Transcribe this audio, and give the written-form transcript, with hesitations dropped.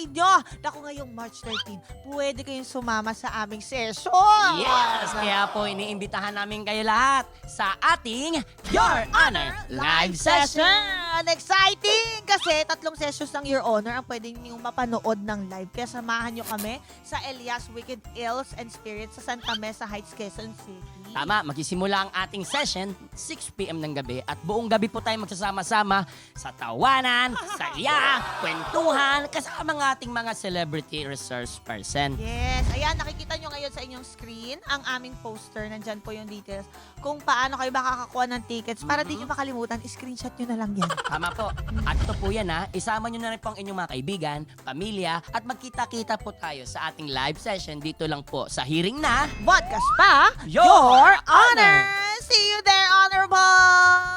inyo. Naku, ngayong March 13, pwede kayong sumama sa aming session. Yes! Kaya po iniimbitahan namin kayo lahat sa ating Your Honor Live Session! Exciting! Kasi 3 sessions ng Your Honor ang pwede niyong mapanood ng live. Kaya samahan niyo kami sa Elias Wicked Ills and Spirits sa Santa Mesa Heights, Quezon City. Tama, magsisimula ang ating session 6 p.m. ng gabi at buong gabi po tayo magsasama-sama sa tawanan, saya, kwentuhan, kasama ng ating mga celebrity resource person. Yes. Ayan, nakikita nyo ngayon sa inyong screen ang aming poster. Nandyan po yung details kung paano kayo makakakuha ng tickets. Para di nyo makalimutan, screenshot nyo na lang yan. Tama po. At ito po yan ha, isama nyo na rin po ang inyong mga kaibigan, pamilya, at magkita-kita po tayo sa ating live session dito lang po sa hearing na Podcast pa, Your Honor! See you there, Honorable!